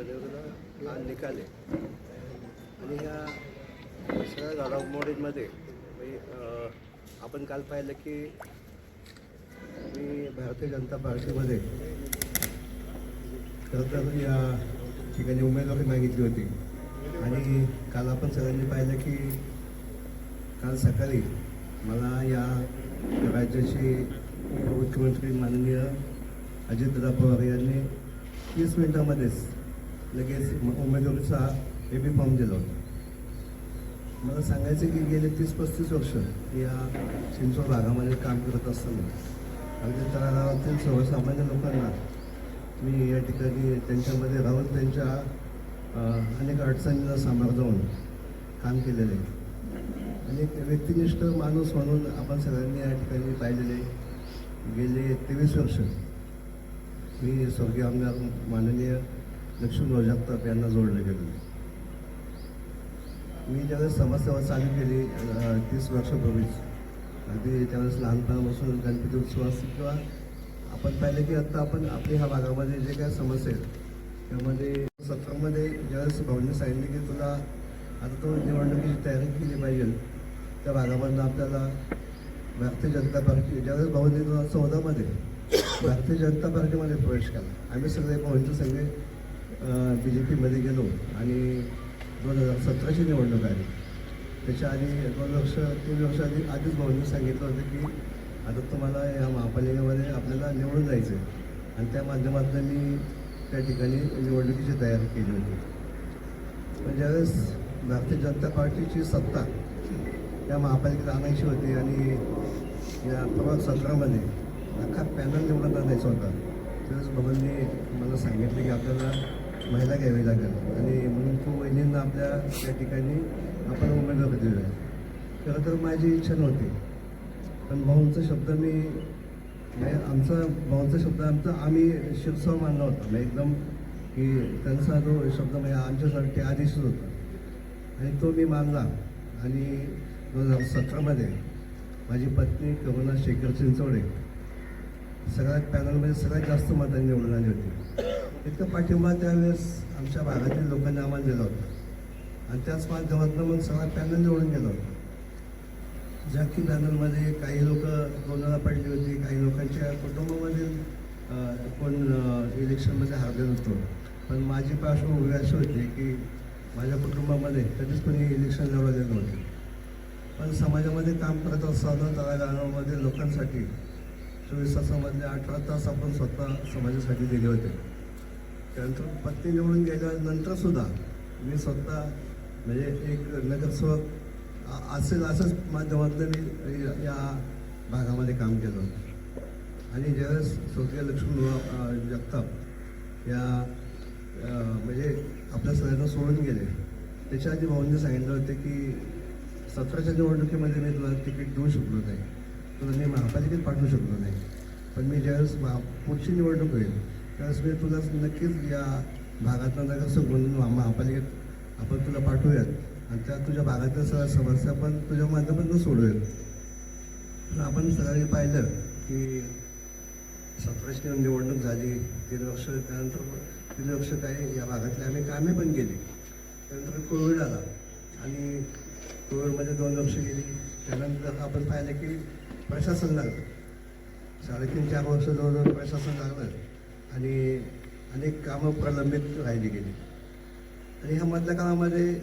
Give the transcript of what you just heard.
जानेवारीला हा निकाल आहे आणि ह्या सगळ्या घडामोडींमध्ये आपण काल पाहिलं की मी भारतीय जनता पार्टीमध्ये खरं तर या ठिकाणी उमेदवारी मागितली होती आणि काल आपण सगळ्यांनी पाहिलं की काल सकाळी मला या राज्याचे उपमुख्यमंत्री माननीय अजितदादा पवार यांनी 30 मिनिटांमध्येच लगेच उमेदवारीचा AB फॉर्म दिला होता. मला सांगायचं की गेले 30-35 वर्ष या चिंचवड भागामध्ये काम करत असताना अगदी तळागाळातील सर्वसामान्य लोकांना मी या ठिकाणी त्यांच्यामध्ये राहून त्यांच्या अनेक अडचणींना सामोरं जाऊन काम केलेलं आहे आणि एक व्यक्तिनिष्ठ माणूस म्हणून आपण सगळ्यांनी या ठिकाणी पाहिलेले गेले 23 वर्ष मी स्वर्गीय आमदार माननीय लक्ष्मणराव जगताप यांना जोडलं गेलो. मी ज्यावेळेस समाजसेवा चालू केली 30 वर्षापूर्वीच अगदी त्यावेळेस लहानपणापासून गणपती उत्सव असतील किंवा आपण पाहिलं की आत्ता आपण आपल्या ह्या भागामध्ये जे काय समस्या आहेत त्यामध्ये 17मध्ये ज्यावेळेस भाऊंनी सांगितले की तुला आता तो निवडणुकीची तयारी केली पाहिजे त्या भागामधनं आपल्याला भारतीय जनता पार्टी ज्यावेळेस भाऊंनी 2014मध्ये भारतीय जनता पार्टीमध्ये प्रवेश केला. आम्ही सगळे भाऊंचे सगळे BJPमध्ये गेलो आणि 2017ची निवडणूक आली. त्याच्या आधी 2-3 वर्ष आधीच भाऊंनी सांगितलं होतं की आता तुम्हाला या महापालिकेमध्ये आपल्याला निवडून जायचं आहे आणि त्या माध्यमातून मी त्या ठिकाणी निवडणुकीची तयारी केली होती. पण ज्यावेळेस भारतीय जनता पार्टीची सत्ता या महापालिकेत आणायची होती आणि या प्रभाग 17मध्ये अख्खा पॅनल निवडून आणायचा होता त्यावेळेस बाबांनी मला सांगितलं की आपल्याला महिला घ्यावी लागेल आणि म्हणून तो वहिनींना आपल्या त्या ठिकाणी आपण उमेदवारी देऊया. खरं तर माझी इच्छा नव्हती पण भाऊंचा शब्द आम्ही शिरसाव मानला होता म्हणजे एकदम की त्यांचा जो शब्द म्हणजे आमच्यासाठी आदेशच होता आणि तो मी मानला आणि 2017मध्ये माझी पत्नी करुणा शेखर चिंचवडे सगळ्यात पॅनलमध्ये सगळ्यात जास्त मतांनी निवडून आली होती. इतका पाठिंबा त्यावेळेस आमच्या भागातील लोकांनी आम्हाला दिला होता आणि त्याच माध्यमातून मग सगळा पॅनल निवडून गेला होता. ज्या की पॅनलमध्ये काही लोक 2 वेळा पडली होती, काही लोकांच्या कुटुंबामधील कोण इलेक्शनमध्ये हारले होतो. पण माझी पार्श्वभूमी अशी होती की माझ्या कुटुंबामध्ये कधीच कोणी इलेक्शन लढवलेलं नव्हते. पण समाजामध्ये काम करत असताना तळागाळामध्ये लोकांसाठी 24 तासामधले 18 तास आपण स्वतः समाजासाठी दिले होते. त्यानंतर पत्नी निवडून गेल्यानंतर सुद्धा मी स्वतः म्हणजे एक नगरसेवक असंच माध्यमातून मी या भागामध्ये काम केलं होतं आणि ज्यावेळेस स्वर्गीय लक्ष्मणराव जगताप या म्हणजे आपल्या सगळ्यांना सोडून गेले त्याच्या आधी भाऊंनी सांगितलं होतं की 17च्या निवडणुकीमध्ये मी तुला तिकीट देऊ शकलो नाही, तुला मी महापालिकेत पाठवू शकलो नाही. पण मी ज्यावेळेस पुढची निवडणूक होईल त्यावेळेस मी तुला नक्कीच या भागातला नगरसेवक म्हणून महापालिकेत आपण तुला पाठवूयात आणि त्या तुझ्या भागातल्या सगळ्या समस्या पण तुझ्या माध्यमातून सोडूयात. आपण सगळ्यांनी पाहिलं की 17ची निवडणूक झाली 3 वर्ष त्यानंतर 3 वर्ष काही या भागातले आम्ही कामे पण केली. त्यानंतर कोविड आला आणि कोविडमध्ये 2 वर्ष गेली. त्यानंतर आपण पाहिलं की प्रशासन लागलं 3.5-4 वर्ष जवळजवळ प्रशासन लागलं आणि अनेक कामं प्रलंबित राहिली गेली आणि ह्या मधल्या काळामध्ये